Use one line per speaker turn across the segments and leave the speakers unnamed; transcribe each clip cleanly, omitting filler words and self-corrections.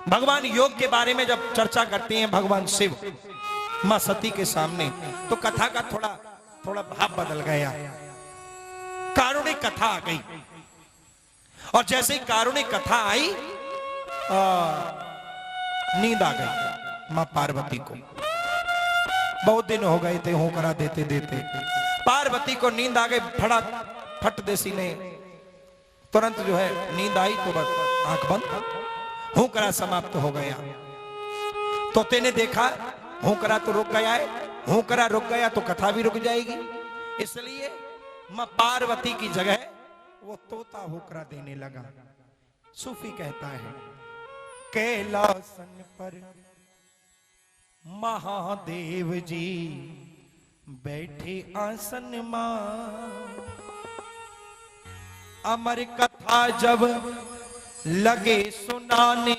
भगवान योग के बारे में जब चर्चा करते हैं भगवान शिव मां सती के सामने, तो कथा का थोड़ा थोड़ा भाव बदल गया, कारुणिक कथा आ गई। और जैसे ही कारुणिक कथा आई, नींद आ गई मां पार्वती को। बहुत दिन हो गए थे होकरा देते देते, पार्वती को नींद आ गई। फड़ा फट देसी ने तुरंत जो है नींद आई तो बस आंख बंद, होकरा समाप्त हो गया। तोते ने देखा होकरा तो रुक गया है, होकरा रुक गया तो कथा भी रुक जाएगी, इसलिए मां पार्वती की जगह वो तोता होकरा देने लगा। सूफी कहता है, कैलासन पर महादेव जी बैठे आसन मां, अमर कथा जब लगे सुनाने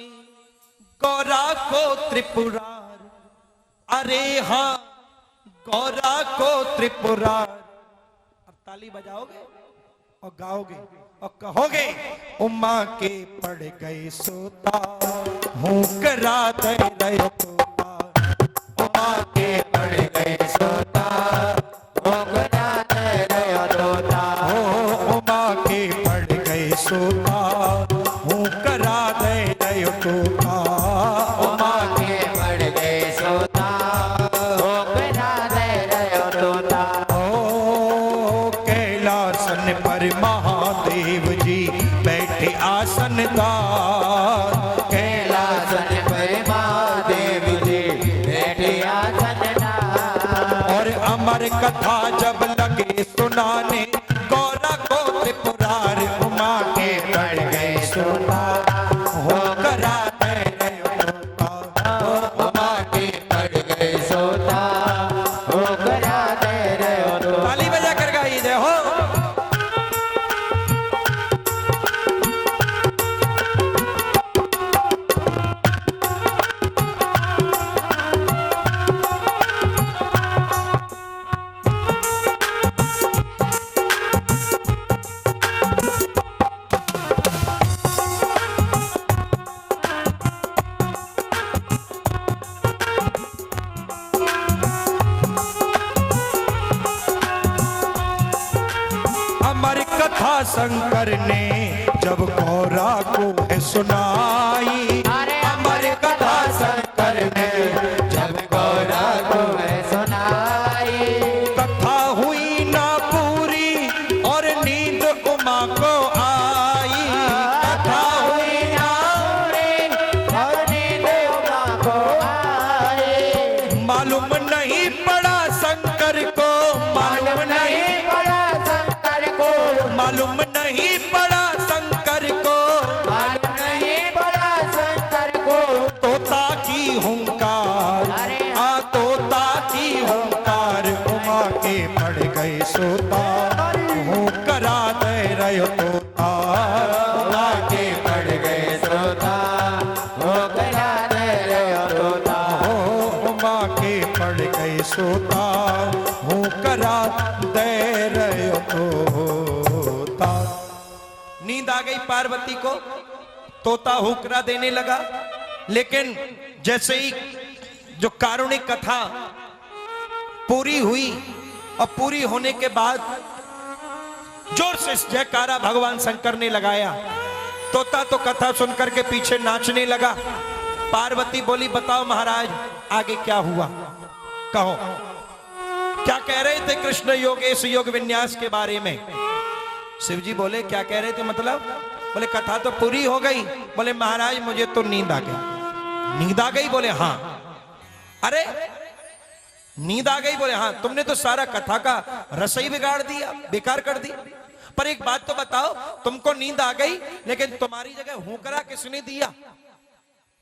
गौरा को त्रिपुरार, अरे हाँ गौरा को त्रिपुरार। अब ताली बजाओगे और गाओगे और कहोगे, उमा के पड़ गए सोता हूँ करा दे रहे तोता, उमा के पड़ गए सोता हूँ करा दे रहे तोता, उमा के पड़ गए सोता हूँ करा दे रहे तोता, उमा के पड़ गए सोता हूँ करा दे रहे तोता। ओ कैलासन पर महादेव जी बैठे आसनदार,
कैलासन पर महादेव जी बैठे आसनदार,
और अमर कथा जब लगे सुनाने गौरा को त्रिपुरार, उमा के पड़ गए सोता हो करा दे रहे तोता,
उमा के पड़ गए सोता हो करा दे रहे तोता।
ताली बजा कर गाइए जय हो। अमर कथा शंकर ने जब गौरा को है सुनाई,
अमर कथा शंकर ने जब गौरा को है सुनाई,
कथा हुई ना पूरी और नींद उमा को आई,
कथा हुई ना पूरी और नींद उमा को आई।
मालूम नहीं पड़ा शंकर को,
मालूम नहीं पड़ा शंकर को,
मालूम नहीं पड़ा शंकर को,
मालूम नहीं पड़ा शंकर को,
तोता की हुंकार, आ तोता की हुंकार, उमा के पड़ गए सोता हूँ करा दे रहे तोता,
उमा के पड़ गए सोता हो करा दे रहे तोता,
उमा के पड़ गए सोता हूँ करा दे रहे तोता। नींद आ गई पार्वती को, तोता हुकरा देने लगा। लेकिन जैसे ही जो कारुणिक कथा पूरी हुई और पूरी होने के बाद जोर से जयकारा भगवान शंकर ने लगाया, तोता तो कथा सुनकर के पीछे नाचने लगा। पार्वती बोली, बताओ महाराज आगे क्या हुआ, कहो क्या कह रहे थे कृष्ण योगेश योग विन्यास के बारे में। शिव जी बोले, क्या कह रहे थे मतलब? बोले कथा तो पूरी हो गई। बोले महाराज मुझे तो नींद आ गई। नींद आ गई? बोले हाँ। अरे नींद आ गई? बोले हाँ। तुमने तो सारा कथा का रस ही बिगाड़ दिया, बेकार कर दी। पर एक बात तो बताओ, तुमको नींद आ गई लेकिन तुम्हारी जगह हुंकरा किसने दिया?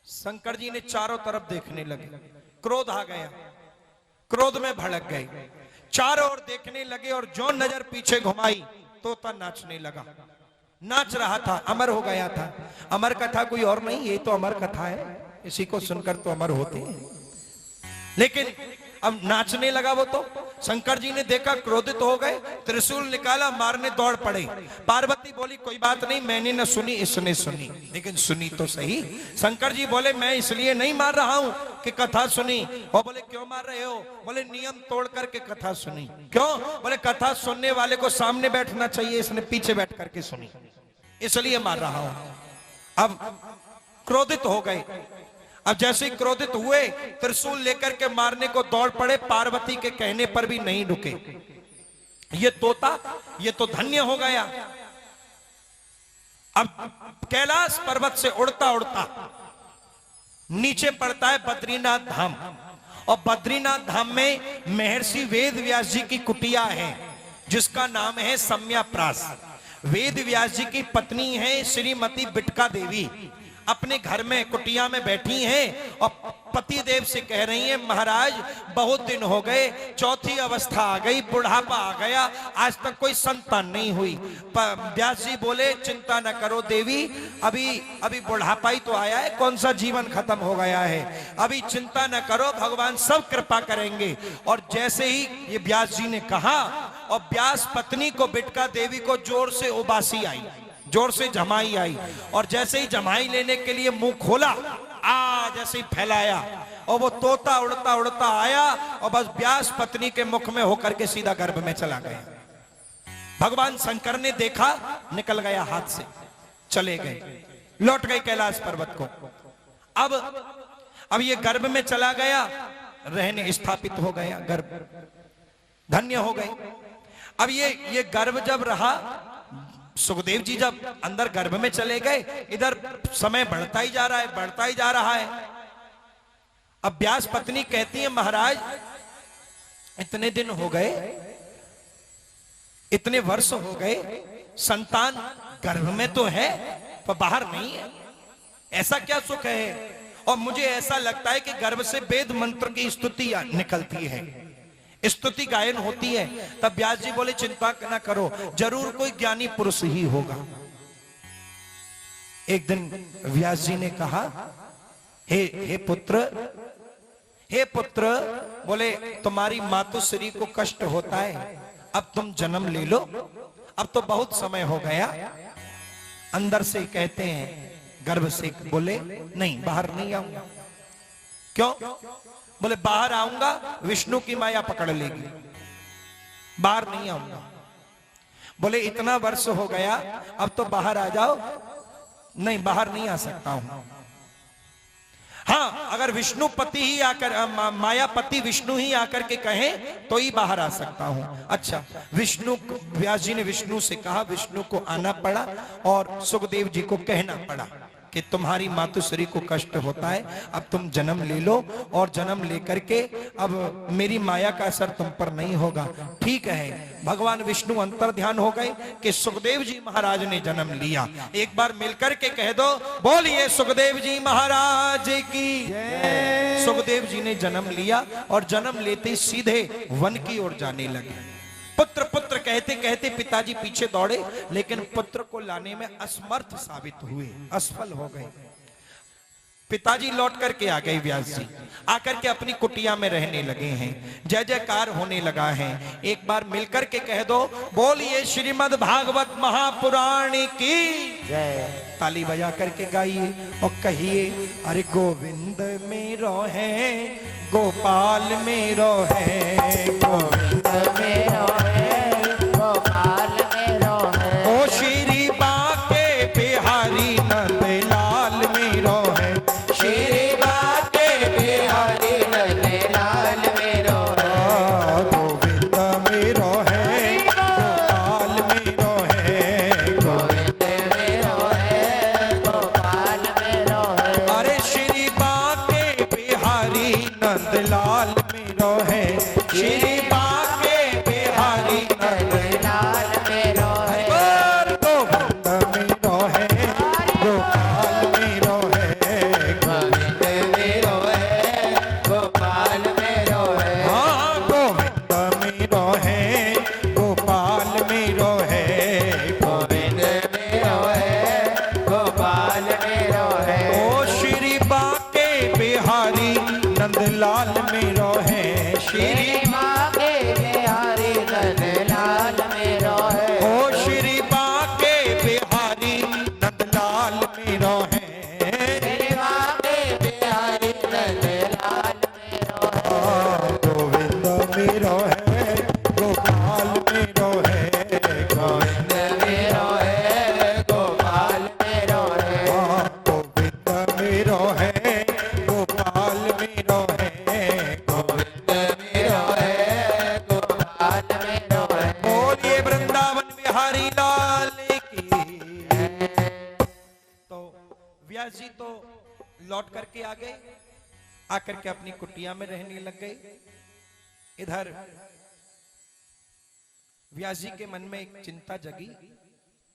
शंकर जी ने चारों तरफ देखने लगे, क्रोध आ गया, क्रोध में भड़क गए, चारों ओर देखने लगे और जो नजर पीछे घुमाई तोता नाचने लगा। नाच रहा था, अमर हो गया था। अमर कथा कोई और नहीं, ये तो अमर कथा है, इसी को सुनकर तो अमर होते हैं। लेकिन अब नाचने लगा वो तो। शंकर जी ने देखा, क्रोधित हो गए, त्रिशूल निकाला, मारने दौड़ पड़े। पार्वती बोली कोई बात नहीं, मैंने न सुनी, इसने सुनी, लेकिन सुनी तो सही। शंकर जी बोले मैं इसलिए नहीं मार रहा हूं कि कथा सुनी। और बोले क्यों मार रहे हो? बोले नियम तोड़ करके कथा सुनी। क्यों? बोले कथा सुनने वाले को सामने बैठना चाहिए, इसने पीछे बैठ करके सुनी, इसलिए मार रहा हूं। अब क्रोधित हो गए। अब जैसे ही क्रोधित हुए, त्रिशूल लेकर के मारने को दौड़ पड़े। पार्वती के कहने पर भी नहीं रुके। ये तोता ये तो धन्य हो गया। अब कैलाश पर्वत से उड़ता उड़ता नीचे पड़ता है बद्रीनाथ धाम। और बद्रीनाथ धाम में महर्षि वेद व्यास जी की कुटिया है, जिसका नाम है सम्याप्रास। वेद व्यास जी की पत्नी है श्रीमती बिटका देवी, अपने घर में कुटिया में बैठी हैं और पति देव से कह रही हैं महाराज बहुत दिन हो गए, चौथी अवस्था आ गई, बुढ़ापा आ गया, आज तक कोई संतान नहीं हुई। व्यास जी बोले चिंता न करो देवी, अभी बुढ़ापा ही तो आया है, कौन सा जीवन खत्म हो गया है, अभी चिंता न करो, भगवान सब कृपा करेंगे। और जैसे ही ये व्यास जी ने कहा, और व्यास पत्नी को बिटका देवी को जोर से उबासी आई, जोर से जमाई आई। और जैसे ही जमाई लेने के लिए मुंह खोला, जैसे ही फैलाया, और वो तोता उड़ता उड़ता आया और बस व्यास पत्नी के मुख में होकर के सीधा गर्भ में चला गया। भगवान शंकर ने देखा, निकल गया हाथ से, चले गए, लौट गए कैलाश पर्वत को। अब ये गर्भ में चला गया, रहने स्थापित हो गया, गर्भ धन्य हो गए। अब ये गर्भ जब रहा, सुखदेव जी जब अंदर गर्भ में चले गए, इधर समय बढ़ता ही जा रहा है, बढ़ता ही जा रहा है। अब व्यास पत्नी कहती है महाराज इतने दिन हो गए, इतने वर्ष हो गए, संतान गर्भ में तो है पर बाहर नहीं है, ऐसा क्या सुख है? और मुझे ऐसा लगता है कि गर्भ से वेद मंत्र की स्तुति निकलती है, स्तुति गायन होती है। तब व्यास जी बोले चिंता न करो, जरूर कोई ज्ञानी पुरुष ही होगा। एक दिन व्यास जी ने कहा हे पुत्र, बोले तुम्हारी मातुश्री को कष्ट होता है, अब तुम जन्म ले लो, अब तो बहुत समय हो गया। अंदर से कहते हैं, गर्भ से बोले नहीं बाहर नहीं आऊंगा। क्यों? बोले बाहर आऊंगा विष्णु की माया पकड़ लेगी, बाहर नहीं आऊंगा। बोले इतना वर्ष हो गया, अब तो बाहर आ जाओ। नहीं बाहर नहीं आ सकता हूं। हाँ, अगर विष्णुपति ही आकर, मायापति विष्णु ही आकर के कहें तो ही बाहर आ सकता हूं। अच्छा, व्यास जी ने विष्णु से कहा, विष्णु को आना पड़ा और सुखदेव जी को कहना पड़ा कि तुम्हारी मातुश्री को कष्ट होता है, अब तुम जन्म ले लो, और जन्म लेकर के अब मेरी माया का असर तुम पर नहीं होगा। ठीक है, भगवान विष्णु अंतर ध्यान हो गए कि सुखदेव जी महाराज ने जन्म लिया। एक बार मिलकर के कह दो, बोलिए सुखदेव जी महाराज की। सुखदेव जी ने जन्म लिया और जन्म लेते सीधे वन की ओर जाने लगे। पुत्र पुत्र कहते कहते पिताजी पीछे दौड़े, लेकिन पुत्र को लाने में असमर्थ साबित हुए, असफल हो गए। पिताजी लौट करके आ गए, व्यास जी आकर के अपनी कुटिया में रहने लगे हैं। जय जयकार होने लगा है। एक बार मिलकर के कह दो, बोलिए श्रीमद् भागवत महापुराण की जय। ताली बजा करके गाइए और कहिए, अरे गोविंद मेरो है, गोपाल मेरो है, गोविंद मेरो है, गोपाल मेरो है, ओ श्री बाके बिहारी नंद लाल मेरो है, श्री बाके बिहारी नंद लाल मेरो है, गोविंद मेरो है, गोपाल मेरो है, गोविंद मेरो है, गोपाल मेरो है, अरे श्री बाके बिहारी नंद लाल मेरो है, श्री बाके बिहारी नंद लाल मेरो है, गोविंद मेरो है, गोपाल मेरो है, गोविंद मेरो है, गोपाल मेरो है, हाँ गोविंद मेरो है, गोपाल मेरो है, गोविंद मेरो है, गोपाल मेरो है, ओ श्री बाके बिहारी नंद लाल मेरो है, श्री बाके मेरो है, गोपाल मेरो है,
गोविंद मेरो है, गोपाल मेरो है।
बोलिए वृंदावन बिहारी लाल की। तो व्यास जी तो लौट करके आ गए, आकर के अपनी कुटिया में रहने लग गए। इधर व्यास जी के मन में एक चिंता जगी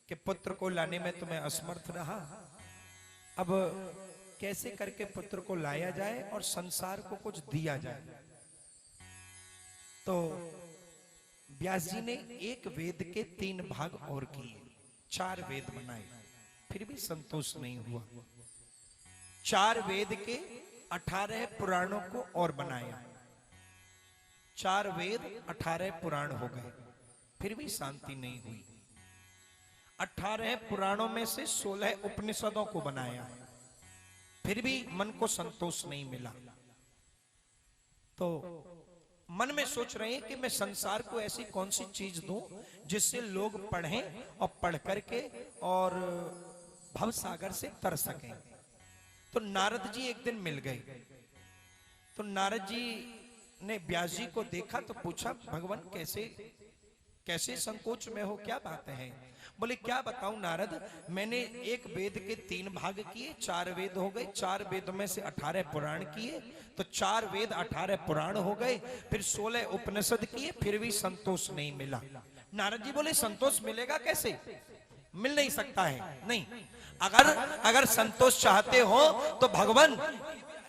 कि पुत्र को लाने में तो मैं असमर्थ रहा, अब कैसे करके पुत्र को लाया जाए और संसार को कुछ दिया जाए। तो व्यास जी ने एक वेद के 3 भाग और किए, 4 वेद बनाए, फिर भी संतोष नहीं हुआ। 4 वेद के 18 पुराणों को और बनाया। 4 वेद 18 पुराण हो गए, फिर भी शांति नहीं हुई। 18 पुराणों में से 16 उपनिषदों को बनाया, फिर भी मन को संतोष नहीं मिला। तो मन में सोच रहे हैं कि मैं संसार को ऐसी कौन सी चीज दूं जिससे लोग पढ़ें और पढ़ करके और भव सागर से तर सकें। तो नारद जी एक दिन मिल गए। तो नारद जी ने व्यास जी को देखा तो पूछा, भगवान कैसे संकोच में हो, क्या बात है? बोले क्या बताऊं नारद, मैंने एक वेद के 3 भाग किए, 4 वेद हो गए, 4 वेदों में से 18 पुराण किए, तो 4 वेद 18 पुराण हो गए, फिर 16 उपनिषद किए, फिर भी संतोष नहीं मिला। नारद जी बोले संतोष मिलेगा कैसे? मिल नहीं सकता है। नहीं, अगर संतोष चाहते हो तो भगवान,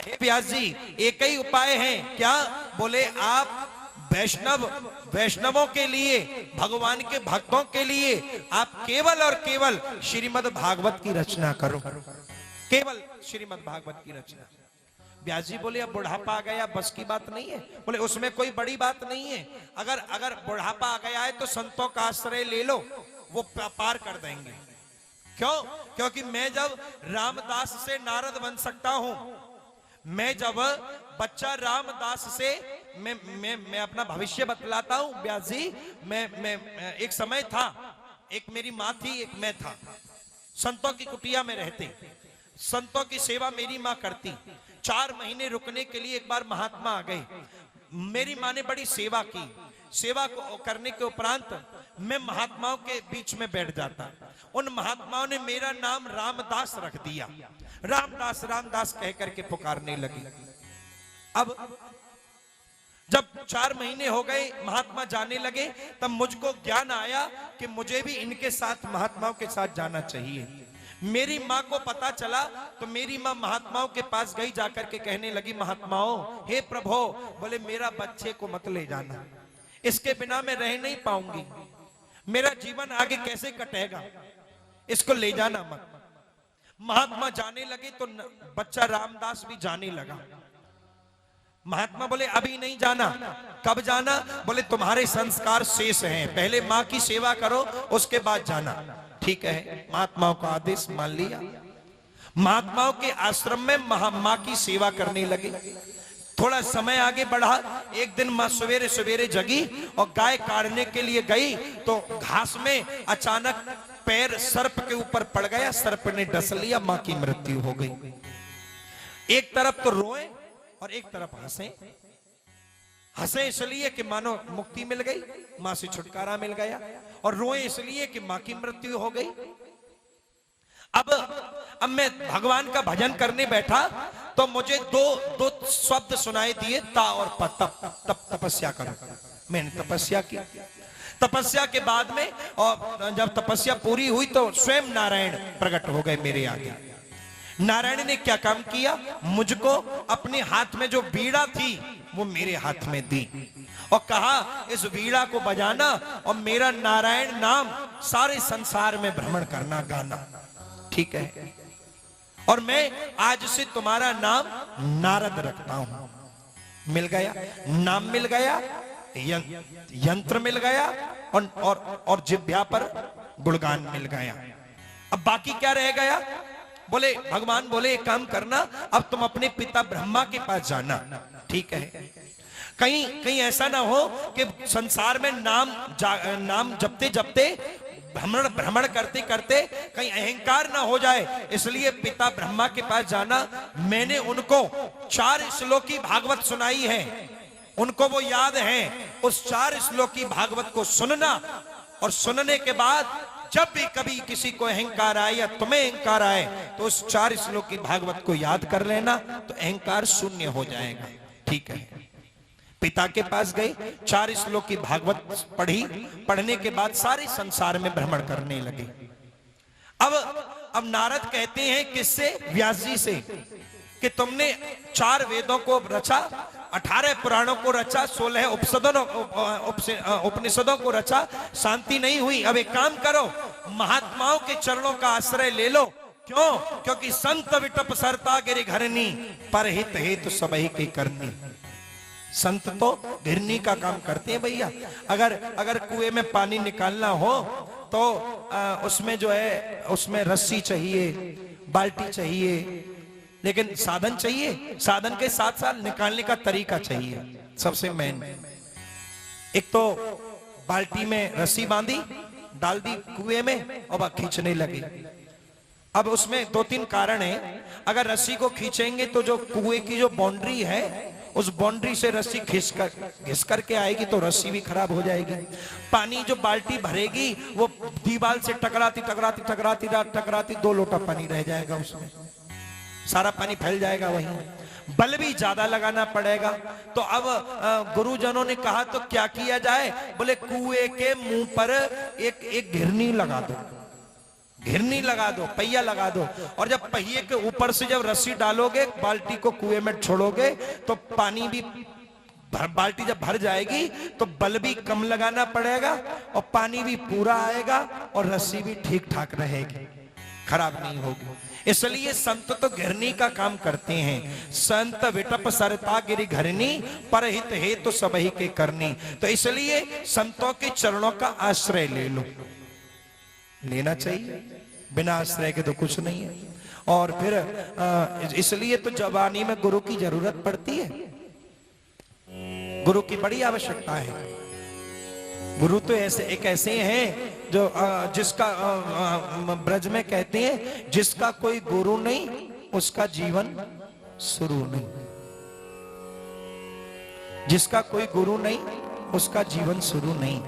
हे व्यास जी, एक ही उपाय है। क्या? बोले आप वैष्णवों के लिए, भगवान के भक्तों के लिए आप केवल और केवल श्रीमद् भागवत की रचना करो, केवल श्रीमद् भागवत की रचना। व्यास जी बोले अब बुढ़ापा आ गया, बस की बात नहीं है। बोले उसमें कोई बड़ी बात नहीं है, अगर बुढ़ापा आ गया है तो संतों का आश्रय ले लो, वो पार कर देंगे। क्यों? क्योंकि मैं जब रामदास से नारद बन सकता हूं, मैं जब बच्चा रामदास से मैं अपना भविष्य बतलाता हूं व्यास जी। मैं एक समय था, एक मेरी माँ थी, एक मैं था, संतों की कुटिया में रहते, संतों की सेवा मेरी माँ करती। 4 महीने रुकने के लिए एक बार महात्मा आ गए, मेरी माँ ने बड़ी सेवा की। सेवा को करने के उपरांत मैं महात्माओं के बीच में बैठ जाता, उन महात्माओं ने मेरा नाम रामदास रख दिया, रामदास रामदास कह करके पुकारने लगे। अब जब 4 महीने हो गए, महात्मा जाने लगे, तब मुझको ज्ञान आया कि मुझे भी इनके साथ, महात्माओं के साथ जाना चाहिए। मेरी माँ को पता चला तो मेरी माँ महात्माओं के पास गई, जाकर के कहने लगी, महात्माओं, हे प्रभु, बोले मेरा बच्चे को मत ले जाना, इसके बिना मैं रह नहीं पाऊंगी, मेरा जीवन आगे कैसे कटेगा, इसको ले जाना मत। महात्मा जाने लगे तो बच्चा रामदास भी जाने लगा। महात्मा बोले अभी नहीं जाना। कब जाना? बोले तुम्हारे संस्कार शेष हैं, पहले माँ की सेवा करो, उसके बाद जाना। ठीक है, महात्माओं का आदेश मान लिया। महात्माओं के आश्रम में माँ की सेवा करने लगे। थोड़ा समय आगे बढ़ा, एक दिन माँ सवेरे सवेरे जगी और गाय काटने के लिए गई तो घास में अचानक पैर सर्प के ऊपर पड़ गया, सर्प ने डस लिया, माँ की मृत्यु हो गई। एक तरफ तो रोए और एक तरफ हंसे। हंसे इसलिए कि मानो मुक्ति मिल गई, माँ से छुटकारा मिल गया, और रोए इसलिए कि माँ की मृत्यु हो गई। अब मैं भगवान का भजन करने बैठा तो मुझे दो शब्द सुनाई दिए, ता और तप तपस्या करो। मैंने तपस्या की। तपस्या के बाद में, और जब तपस्या पूरी हुई तो स्वयं नारायण प्रकट हो गए मेरे आगे। नारायण ने क्या काम किया? मुझको अपने हाथ में जो बीड़ा थी वो मेरे हाथ में दी और कहा इस बीड़ा को बजाना और मेरा नारायण नाम सारे संसार में भ्रमण करना, गाना। ठीक है, और मैं आज से तुम्हारा नाम नारद रखता हूं। मिल गया, नाम मिल गया, यंत्र मिल गया, और जिह्वा पर गुणगान मिल गया। अब बाकी क्या रह गया? बोले भगवान बोले एक काम करना, अब तुम अपने पिता ब्रह्मा के पास जाना। ठीक है, कहीं ऐसा ना हो कि संसार में नाम जपते जपते भ्रमण भ्रमण करते करते कहीं अहंकार ना हो जाए, इसलिए पिता ब्रह्मा के पास जाना। मैंने उनको 4 श्लोकी भागवत सुनाई है, उनको वो याद है। उस 4 श्लोकी भागवत को सुनना, और सुनने के बाद जब भी कभी किसी को अहंकार आए या तुम्हें अहंकार आए तो उस 4 श्लोकी भागवत को याद कर लेना, तो अहंकार शून्य हो जाएगा। ठीक है। पिता के पास गए, 4 श्लोक की भागवत पढ़ी, पढ़ने के बाद सारे संसार में भ्रमण करने लगे। अब नारद कहते हैं किससे? व्यास जी से, कि तुमने 4 वेदों को रचा, 18 पुराणों को रचा, 16 उपनिषदों को रचा, शांति नहीं हुई। अब एक काम करो, महात्माओं के चरणों का आश्रय ले लो। क्यों? क्योंकि संत विटप सरता गिरि घरनी, पर हित हेतु सबहि की करनी। संत तो घिरनी का काम करते हैं भैया। अगर कुएं में पानी निकालना हो तो उसमें जो है, उसमें रस्सी चाहिए, बाल्टी चाहिए, लेकिन साधन चाहिए। साधन के साथ साथ निकालने का तरीका चाहिए। सबसे मेन, एक तो बाल्टी में रस्सी बांधी, डाल दी कुएं में, और वह खींचने लगे। अब उसमें 2-3 कारण है। अगर रस्सी को खींचेंगे तो जो कुएं की जो बाउंड्री है, उस बाउंड्री से रस्सी घिस करके आएगी तो रस्सी भी खराब हो जाएगी। पानी जो बाल्टी भरेगी वो दीवार से टकराती 2 लोटा पानी रह जाएगा, उसमें सारा पानी फैल जाएगा। वहीं बल भी ज्यादा लगाना पड़ेगा। तो अब गुरुजनों ने कहा तो क्या किया जाए? बोले कुएं के मुंह पर एक घिरनी लगा दो, घिरनी लगा दो, पहिया लगा दो, और जब पहिए के ऊपर से जब रस्सी डालोगे, बाल्टी को कुएं में छोड़ोगे, तो पानी भी बाल्टी जब भर जाएगी तो बल भी कम लगाना पड़ेगा और पानी भी पूरा आएगा और रस्सी भी ठीक ठाक रहेगी, खराब नहीं होगी। इसलिए संत तो घिरनी का काम करते हैं। संत विटप सरता गिरि घरनी, पर हित हेतु सबहि के करनी। तो इसलिए संतों के चरणों का आश्रय ले लो, लेना चाहिए। बिना आश्रय के तो कुछ नहीं है। और फिर इसलिए तो जवानी में गुरु की जरूरत पड़ती है, गुरु की बड़ी आवश्यकता है। गुरु तो ऐसे हैं जो जिसका ब्रज में कहते हैं, जिसका कोई गुरु नहीं उसका जीवन शुरू नहीं। जिसका कोई गुरु नहीं उसका जीवन शुरू नहीं।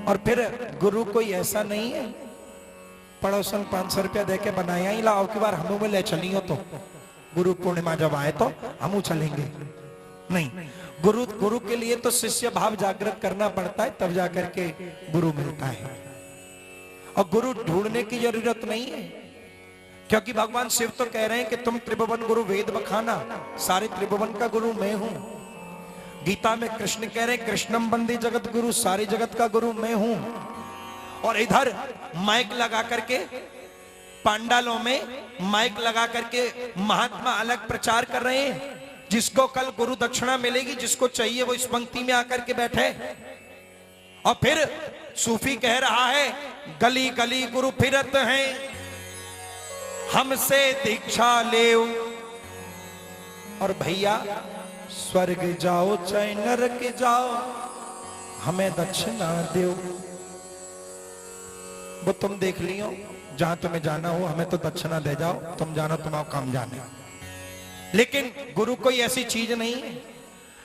और फिर गुरु कोई ऐसा नहीं है पड़ोसन 500 रुपया देके बनाया ही लाओ की बार हमू में ले चलियो, तो गुरु पूर्णिमा जब आए तो हमू चलेंगे, नहीं। गुरु के लिए तो शिष्य भाव जागृत करना पड़ता है, तब जाकर के गुरु मिलता है। और गुरु ढूंढने की जरूरत नहीं है, क्योंकि भगवान शिव तो कह रहे हैं कि तुम त्रिभुवन गुरु वेद बखाना, सारे त्रिभुवन का गुरु मैं हूं। गीता में कृष्ण कह रहे हैं कृष्णम बंदे जगत गुरु, सारे जगत का गुरु मैं हूं। और इधर माइक लगा करके पांडालों में माइक लगा करके महात्मा अलग प्रचार कर रहे हैं। जिसको कल गुरु दक्षिणा मिलेगी, जिसको चाहिए वो इस पंक्ति में आकर के बैठे। और फिर सूफी कह रहा है गली गली गुरु फिरत हैं, हमसे दीक्षा ले। और भैया स्वर्ग जाओ चाहे नरक जाओ, हमें दक्षिणा दो। वो तुम देख लियो, जहां तुम्हें जाना हो हमें तो दक्षिणा दे जाओ, तुम जानो तुम्हारा काम जाने। लेकिन गुरु कोई ऐसी चीज नहीं है।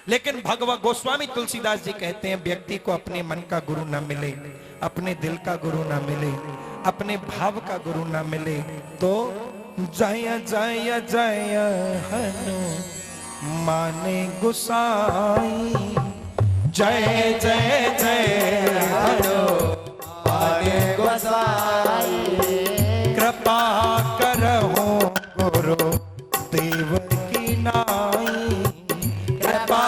लेकिन भगवत गोस्वामी तुलसीदास जी कहते हैं व्यक्ति को अपने मन का गुरु न मिले, अपने दिल का गुरु न मिले, अपने भाव का गुरु न मिले, तो जय जय जय हनु माने गुसाई, जय जय जय हनु माने गुसाई, कृपा करहो गुरु देव की नाई, कृपा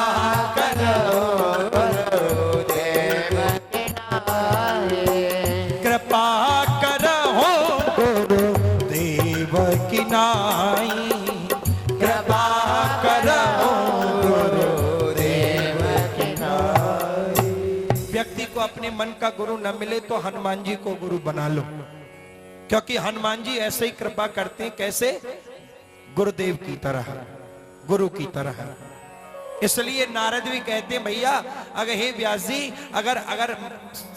करो गुरु देव की नाई, कृपा करो गुरु देव की नाई, कृपा करो गुरु देव की नाई। व्यक्ति को अपने मन का गुरु न मिले तो हनुमान जी को गुरु बना लो, क्योंकि हनुमान जी ऐसे ही कृपा करते हैं। कैसे? गुरुदेव की तरह, गुरु की तरह। इसलिए नारद भी कहते हैं भैया, अगर हे व्यास जी, अगर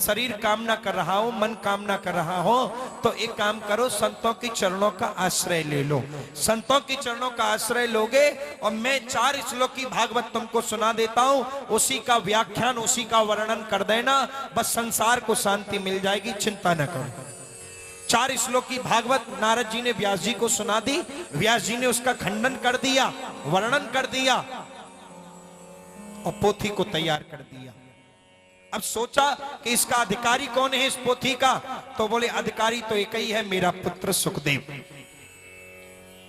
शरीर काम ना कर रहा हो, मन काम ना कर रहा हो, तो एक काम करो, संतों के चरणों का आश्रय ले लो। संतों के चरणों का आश्रय लोगे और मैं 4 श्लोक की भागवत तुमको सुना देता हूं, उसी का व्याख्यान, उसी का वर्णन कर देना, बस संसार को शांति मिल जाएगी, चिंता न करो। 4 श्लोक की भागवत नारद जी ने व्यास जी को सुना दी। व्यास जी ने उसका खंडन कर दिया, वर्णन कर दिया और पोथी को तैयार कर दिया। अब सोचा कि इसका अधिकारी कौन है इस पोथी का, तो बोले अधिकारी तो एक ही है, मेरा पुत्र सुखदेव।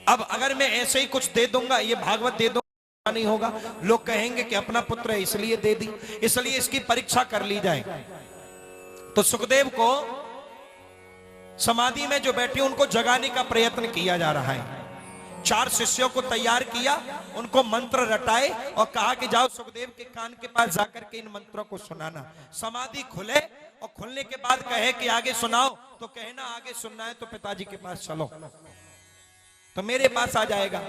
अब अगर मैं ऐसे ही कुछ दे दूंगा, ये भागवत दे दूंगा, नहीं होगा, लोग कहेंगे कि अपना पुत्र है इसलिए दे दी, इसलिए इसकी परीक्षा कर ली जाए। तो सुखदेव को समाधि में जो बैठे उनको जगाने का प्रयत्न किया जा रहा है। 4 शिष्यों को तैयार किया, उनको मंत्र रटाए और कहा कि जाओ सुखदेव के कान के पास जाकर के इन मंत्रों को सुनाना। समाधि खुले और खुलने के बाद कहे कि आगे सुनाओ, तो कहना आगे सुनना है तो पिताजी के पास चलो, तो मेरे पास आ जाएगा।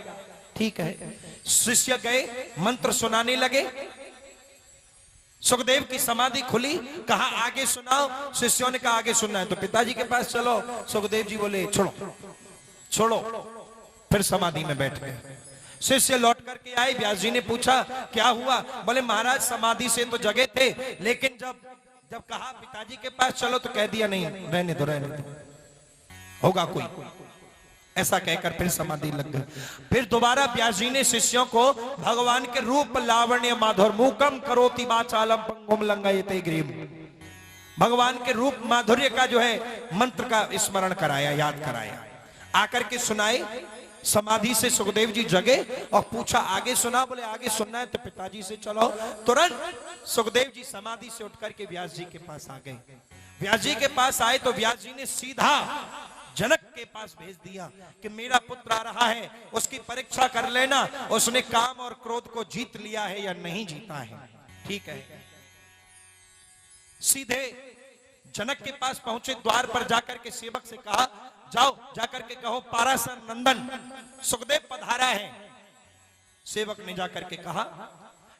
ठीक है, शिष्य गए, मंत्र सुनाने लगे। सुखदेव की समाधि खुली, कहा आगे सुनाओ। शिष्यों ने कहा आगे सुनना है तो पिताजी के पास चलो। सुखदेव जी बोले छोड़ो छोड़ो, फिर समाधि में बैठ गए। शिष्य लौट करके आए, व्यास जी ने पूछा क्या हुआ? बोले महाराज समाधि से तो जगे थे, लेकिन जब कहा पिताजी के पास चलो तो कह दिया नहीं, रहने दो रहने दो, होगा कोई, ऐसा कहकर फिर समाधि लग गई। फिर दोबारा व्यास जी ने शिष्यों को भगवान के रूप लावण्य माधुर मूकम करोति वाचालम पंगुम लंघयते गिरिम, भगवान के रूप माधुर्य का जो है मंत्र का स्मरण कराया, याद कराया, आकर के सुनाए। समाधि से सुखदेव जी जगे और पूछा आगे सुना। बोले आगे सुनना है तो पिताजी से चलो। तुरंत सुखदेव जी समाधि से उठकर के व्यास जी के पास आ गए। व्यास जी के पास आए तो व्यास जी ने सीधा जनक के पास भेज दिया कि मेरा पुत्र आ रहा है, उसकी परीक्षा कर लेना, उसने काम और क्रोध को जीत लिया है या नहीं जीता है। ठीक है, सीधे जनक के पास पहुंचे, द्वार पर जाकर के सेवक से कहा जाओ जाकर के कहो पाराशर नंदन सुखदेव पधारा है। सेवक ने जाकर के कहा,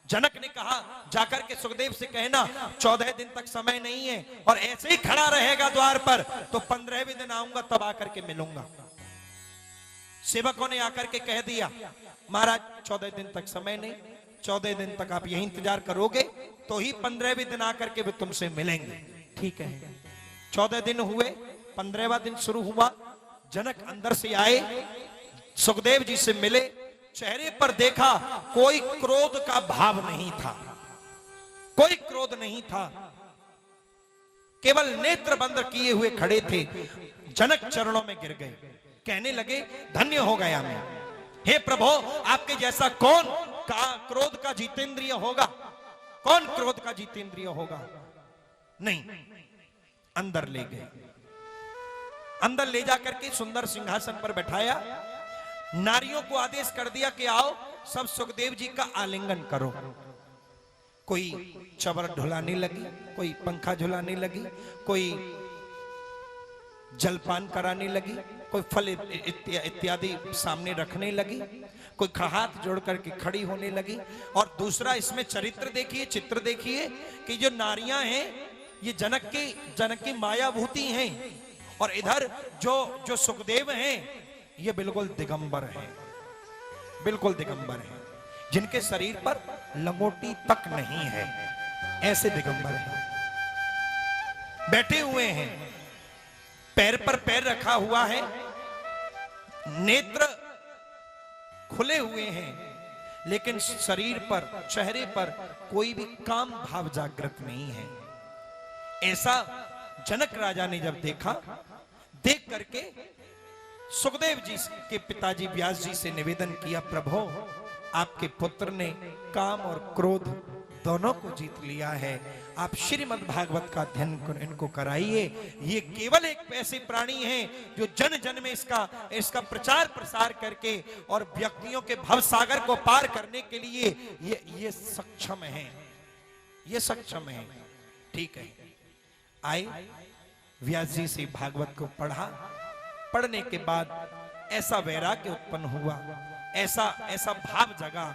जनक ने कहा जाकर के सुखदेव से कहना 14 दिन तक समय नहीं है और ऐसे ही खड़ा रहेगा द्वार पर तो 15वें दिन आऊंगा तब आकर के मिलूंगा। सेवकों ने आकर के कह दिया महाराज 14 दिन तक समय नहीं, 14 दिन तक आप यही इंतजार करोगे तो ही 15वें दिन आकर के भी तुमसे मिलेंगे। ठीक है, 14 दिन हुए, 15वां दिन शुरू हुआ। जनक अंदर से आए, सुखदेव जी से मिले, चेहरे पर देखा कोई क्रोध का भाव नहीं था, कोई क्रोध नहीं था, केवल नेत्र बंद किए हुए खड़े थे। जनक चरणों में गिर गए, कहने लगे धन्य हो गया मैं, हे प्रभु आपके जैसा कौन क्रोध का जितेंद्रिय होगा, कौन क्रोध का जितेंद्रिय होगा। नहीं, अंदर ले गए, अंदर ले जाकर के सुंदर सिंहासन पर बैठाया। नारियों को आदेश कर दिया कि आओ सब सुखदेव जी का आलिंगन करो। कोई चवर ढुलाने लगी, कोई पंखा झुलाने लगी, कोई जलपान कराने लगी, कोई फल इत्यादि सामने रखने लगी, कोई हाथ जोड़ करके खड़ी होने लगी। और दूसरा इसमें चरित्र देखिए, चित्र देखिए कि जो नारियां हैं ये जनक की मायाभूति हैं और इधर जो सुखदेव हैं ये बिल्कुल दिगंबर हैं, बिल्कुल दिगंबर हैं, जिनके शरीर पर लंगोटी तक नहीं है, ऐसे दिगंबर हैं। बैठे हुए हैं, पैर पर पैर रखा हुआ है, नेत्र खुले हुए हैं, लेकिन शरीर पर, चेहरे पर कोई भी काम भाव जागृत नहीं है। ऐसा जनक राजा ने जब देखा, देख करके सुखदेव जी के पिताजी व्यास जी से निवेदन किया प्रभु आपके पुत्र ने काम और क्रोध दोनों को जीत लिया है, आप श्रीमद् भागवत का अध्ययन इनको कराइए। ये केवल एक ऐसे प्राणी हैं जो जन जन में इसका प्रचार प्रसार करके और व्यक्तियों के भवसागर को पार करने के लिए ये सक्षम हैं, ये सक्षम हैं। ठीक है, आए व्यास जी से भागवत को पढ़ा, पढ़ने के बाद ऐसा वैराग्य उत्पन्न हुआ, ऐसा भाव जगा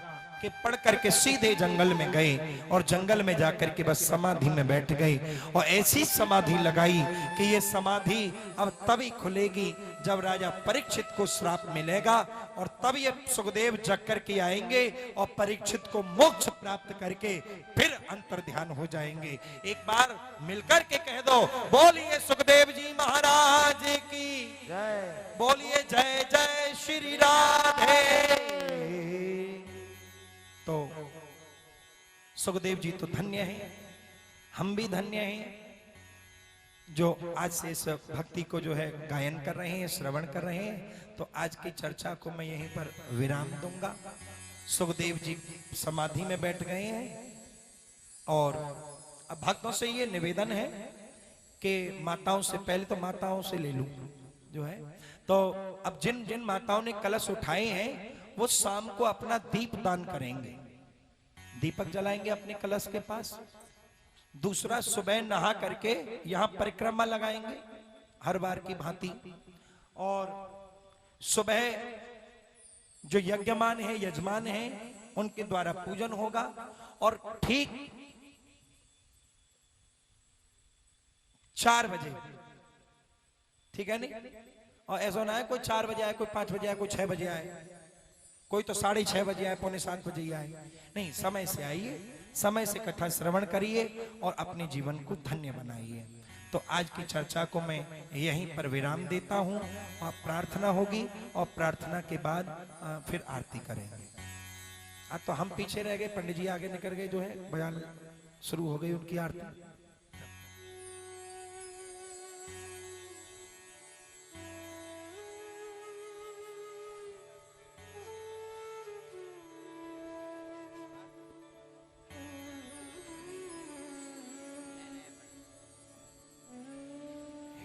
कि पढ़ करके सीधे जंगल में गए और जंगल में जाकर के बस समाधि में बैठ गए और ऐसी समाधि लगाई कि ये समाधि अब तभी खुलेगी जब राजा परीक्षित को श्राप मिलेगा और तब ये सुखदेव जग करके आएंगे और परीक्षित को मोक्ष प्राप्त करके फिर अंतर ध्यान हो जाएंगे। एक बार मिलकर के कह दो, बोलिए सुखदेव जी महाराज की
जय।
बोलिए जय जय श्री राधे। तो सुखदेव जी तो धन्य हैं, हम भी धन्य हैं जो आज से इस भक्ति को जो है गायन कर रहे हैं, श्रवण कर रहे हैं। तो आज की चर्चा को मैं यहीं पर विराम दूंगा। सुखदेव जी समाधि में बैठ गए हैं और अब भक्तों से ये निवेदन है कि माताओं से, पहले तो माताओं से ले लूं जो है, तो अब जिन जिन माताओं ने कलश उठाए हैं वो शाम को अपना दीप दान करेंगे, दीपक जलाएंगे अपने कलश के पास। दूसरा, सुबह नहा करके यहां परिक्रमा लगाएंगे हर बार की भांति, और सुबह जो यज्ञमान है, यजमान है, उनके द्वारा पूजन होगा और ठीक 4 बजे, ठीक है नहीं, और ऐसा ना है कोई 4 बजे आए, कोई 5 बजे आए, कोई 6 बजे आए, कोई तो 6:30 बजे आए, 6:45 बजे ही आए। नहीं, समय से आइए, समय से कथा श्रवण करिए और अपने जीवन को धन्य बनाइए। तो आज की चर्चा को मैं यहीं पर विराम देता हूं और प्रार्थना होगी और प्रार्थना के बाद फिर आरती करेंगे। आज तो हम पीछे रह गए, पंडित जी आगे निकल गए, जो है बयान शुरू हो गई उनकी आरती।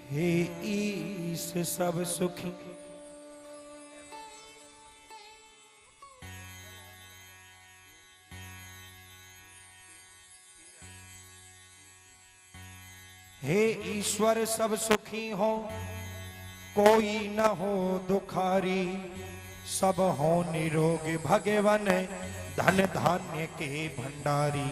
हे ईश सब सुखी हे ईश्वर सब सुखी हो, कोई न हो दुखारी, सब हो निरोग भगवन, धन धान्य के भंडारी।